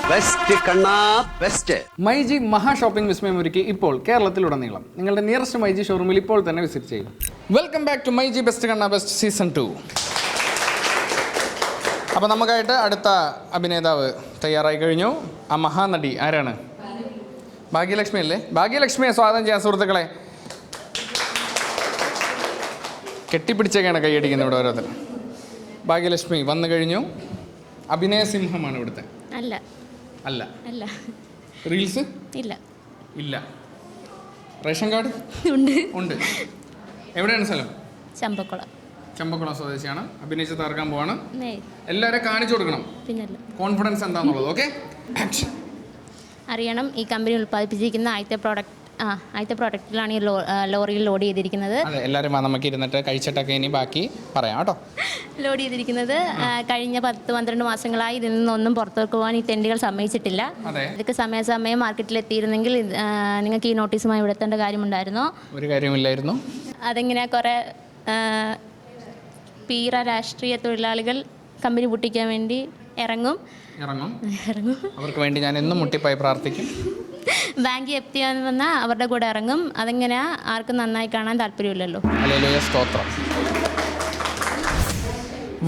Best കണ്ണാ best. MyG മഹാ shopping വിസ്മയമൊരുക്കി ഇപ്പോൾ കേരളത്തിലുടനീളം. നിങ്ങളുടെ നിയറസ്റ്റ് മൈജി ഷോറൂമിൽ ഇപ്പോൾ തന്നെ വിസിറ്റ് ചെയ്യും. Welcome back to myG best കണ്ണാ ബെസ്റ്റ് സീസൺ 2. അപ്പോൾ നമുക്കായിട്ട് അടുത്ത അഭിനേതാവ് തയ്യാറായി കഴിഞ്ഞു. ആ മഹാനടി ആരാണ്? ഭാഗ്യലക്ഷ്മി അല്ലേ? ഭാഗ്യലക്ഷ്മിയെ സ്വാഗതം ചെയ്യാൻ സുഹൃത്തുക്കളെ. കെട്ടിപ്പിടിച്ചൊക്കെയാണ് കൈയടിക്കുന്നത് ഇവിടെ ഓരോരുത്തർ. ഭാഗ്യലക്ഷ്മി വന്നു കഴിഞ്ഞു. അഭിനയ സിംഹമാണ് ഇവിടുത്തെ. അല്ല അല്ല അല്ല. റീൽസ് ഇല്ല ഇല്ല. റേഷൻ കാർഡ് ഉണ്ട് ഉണ്ട്. എവിടെയാണ് സ്ഥലം? ചമ്പക്കുളം. ചമ്പക്കുളം സ്വദേശിയാണ്. അഭിനയിച്ച് തകർക്കാൻ പോവാണ്. ഏയ് എല്ലാവരും കാണിച്ചു കൊടുക്കണം പിന്നല്ല. കോൺഫിഡൻസ് എന്താണെന്നുള്ളത്. ഓക്കെ, അറിയണം ഈ കമ്പനി ഉൽപ്പാദിപ്പിച്ചിരിക്കുന്ന ആദ്യത്തെ പ്രോഡക്റ്റിലാണ് ഈ ലോറിയിൽ ലോഡ് ചെയ്തിരിക്കുന്നത്. അതെ, എല്ലാവരും നമുക്ക് ഇരുന്നിട്ട് കഴിച്ചിട്ടൊക്കെ ഇനി ബാക്കി പറയാം കേട്ടോ. ലോഡ് ചെയ്തിരിക്കുന്നത് കഴിഞ്ഞ 10-12 മാസങ്ങളായി ഇതിൽ നിന്നൊന്നും പുറത്തേക്ക് പോകാൻ ഈ തെണ്ടികൾ സമ്മതിച്ചിട്ടില്ല. ഇതൊക്കെ സമയാസമയം മാർക്കറ്റിൽ എത്തിയിരുന്നെങ്കിൽ നിങ്ങൾക്ക് ഈ നോട്ടീസുമായി ഇവിടെ എത്തേണ്ട കാര്യമുണ്ടായിരുന്നോ? ഒരു കാര്യമില്ലായിരുന്നു. അതെങ്ങനെ കുറേ പീറ രാഷ്ട്രീയ തൊഴിലാളികൾ കമ്പനി പൂട്ടിക്കാൻ വേണ്ടി ഇറങ്ങും. അവർക്ക് വേണ്ടി ഞാൻ എന്നും മുട്ടിപ്പായി പ്രാർത്ഥിക്കും. ബാങ്ക് ജപ്തി ചെയ്യാൻ വന്നാൽ അവരുടെ കൂടെ ഇറങ്ങും. അതെങ്ങനെയാ ആർക്കും നന്നായി കാണാൻ താല്പര്യമില്ലല്ലോ. ഹല്ലേലൂയ, സ്തോത്രം.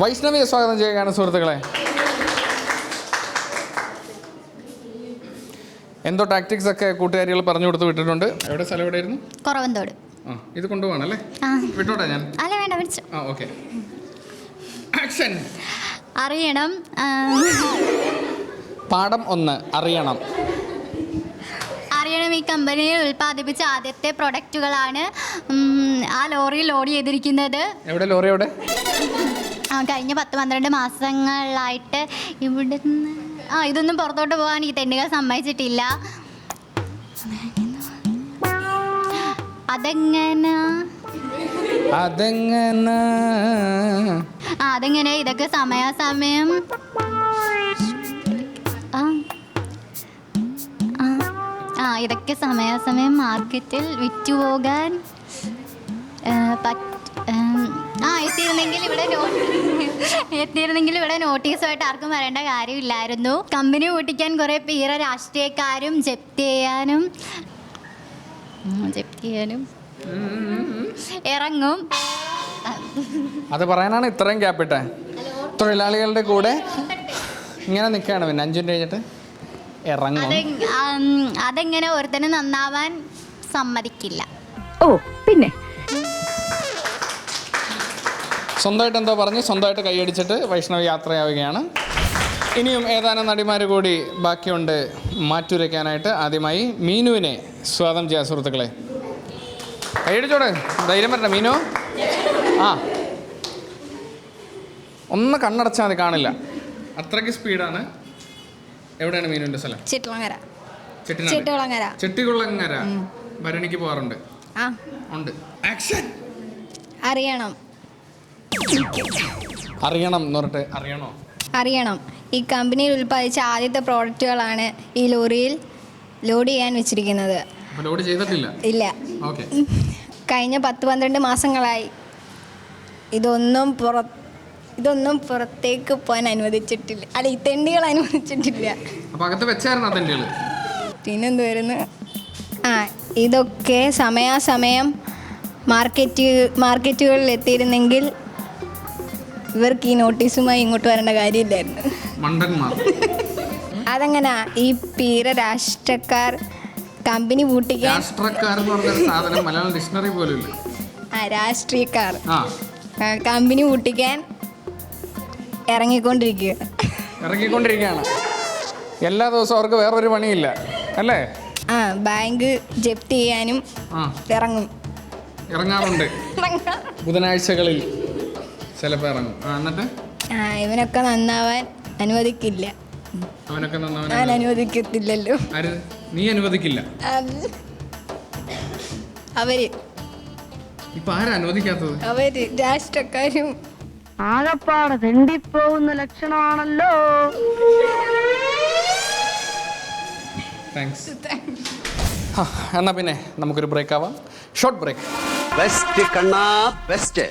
വൈഷ്ണവിയെ സ്വാഗതം ചെയ്യുകയാണ് സുഹൃത്തുക്കളെ. എന്തോ ടാക്ടിക്സ് ഒക്കെ കൂട്ടുകാരികൾ പറഞ്ഞു കൊടുത്ത് വിട്ടിട്ടുണ്ട്. എവിടെ സ്ഥലം എവിടെയായിരുന്നു? കുറവന്തോട്. ഇത് കൊണ്ടുപോകണല്ലേ? വിട്ടോട്ടെ ഞാൻ? അല്ല വേണ്ട, വിളിച്ചു. Okay, action. അറിയണം. പാഠം 1. അറിയണം. അറിയണം ഈ കമ്പനിയിൽ ഉൽപ്പാദിപ്പിച്ച ആദ്യത്തെ പ്രൊഡക്റ്റുകളാണ് ആ ലോറിയിൽ ലോഡ് ചെയ്തിരിക്കുന്നത്. എവിടെ ലോറി? എവിടെ? കഴിഞ്ഞ 10-12 മാസങ്ങളായിട്ട് ഇവിടുന്ന് ഇതൊന്നും പുറത്തോട്ട് പോകാൻ ഈ തെണ്ടുകൾ സമ്മതിച്ചിട്ടില്ല. അതെങ്ങനെ ഇതൊക്കെ സമയാസമയം ഇതൊക്കെ സമയാസമയം മാർക്കറ്റിൽ വിറ്റുപോകാൻ എത്തിയിരുന്നെങ്കിൽ ഇവിടെ നോട്ടീസുമായിട്ട് ആർക്കും വരേണ്ട കാര്യമില്ലായിരുന്നു. കമ്പനി പൂട്ടിക്കാൻ കുറേ പീറ രാഷ്ട്രീയക്കാരും ജപ്തി ചെയ്യാനും ഇറങ്ങും. അത് പറയാനാണ് ഇത്രയും ക്യാപ്പിട്ടെ. തൊഴിലാളികളുടെ കൂടെ ഇങ്ങനെ നിൽക്കുകയാണ്. പിന്നെ 5 മിനിറ്റ് കഴിഞ്ഞിട്ട് ഇറങ്ങും. അതെങ്ങനെ ഒരുത്തനും നന്നാവാൻ സമ്മതിക്കില്ല. ഓ പിന്നെ സ്വന്തമായിട്ട് എന്തോ പറഞ്ഞ് സ്വന്തമായിട്ട് കൈയടിച്ചിട്ട് വൈഷ്ണവ് യാത്രയാവുകയാണ്. ഇനിയും ഏതാനും നടിമാർ കൂടി ബാക്കിയുണ്ട് മാറ്റുരയ്ക്കാനായിട്ട്. ആദ്യമായി മീനുവിനെ സ്വാഗതം ചെയ്യാം സുഹൃത്തുക്കളെ. കൈയടിച്ചോടെ, ധൈര്യം വരട്ടെ മീനു. ഒന്ന് കണ്ണടച്ചാൽ മതി, കാണില്ല, അത്രയ്ക്ക് സ്പീഡാണ്. എവിടെയാണ് മീനുവിൻ്റെ സ്ഥലം? ചെട്ടികുളങ്ങര. ഭരണിക്ക് പോകാറുണ്ട്? ഉണ്ട്. ആക്ഷൻ. അറിയണം എന്ന് പറഞ്ഞിട്ട് അറിയണം ഈ കമ്പനിയിൽ ഉൽപ്പാദിച്ച ആദ്യത്തെ പ്രോഡക്റ്റുകളാണ് ഈ ലോറിയിൽ ലോഡ് ചെയ്യാൻ വെച്ചിരിക്കുന്നത്. ലോഡ് ചെയ്തിട്ടില്ല? ഇല്ല. ഓക്കേ. കഴിഞ്ഞ 10-12 മാസങ്ങളായി ഇതൊന്നും പുറത്തേക്ക് പോകാൻ അനുവദിച്ചിട്ടില്ല. അല്ല, ഈ തെണ്ടികൾ അനുവദിച്ചിട്ടില്ല. പിന്നെന്തുവായിരുന്നു? ഇതൊക്കെ സമയാസമയം മാർക്കറ്റുകളിൽ എത്തിയിരുന്നെങ്കിൽ ഇവർക്ക് ഈ നോട്ടീസുമായി ഇങ്ങോട്ട് വരേണ്ട കാര്യമില്ലായിരുന്നു. അതെങ്ങനാ ഈ പീറ രാഷ്ട്രക്കാർ കമ്പനി പൂട്ടിക്കാൻ രാഷ്ട്രീയക്കാർ കമ്പനി പൂട്ടിക്കാൻ ഇറങ്ങിക്കൊണ്ടിരിക്കുകയാണ്. എല്ലാ ദിവസവും അവർക്ക് വേറൊരു പണിയില്ല അല്ലേ? ബാങ്ക് ജപ്തി ചെയ്യാനും ഇറങ്ങാറുണ്ട്. ബുധനാഴ്ചകളിൽ ചിലപ്പോൾ ഇറങ്ങും. എന്നിട്ട് ഇവനൊക്കെ നന്നാവാൻ അനുവദിക്കില്ല. ഞാൻ അനുവദിക്കത്തില്ലല്ലോ. നീ അനുവദിക്കില്ല? അവര് അനുവദിക്കാത്തത് അവര് രാഷ്ട്രക്കാരും ആകപ്പാടെ തെണ്ടിപ്പോകുന്ന ലക്ഷണമാണല്ലോ. എന്നാ പിന്നെ നമുക്കൊരു ബ്രേക്ക് ആവാം. Short break. ബെസ്റ്റ് കണ്ണാ ബെസ്റ്റ്.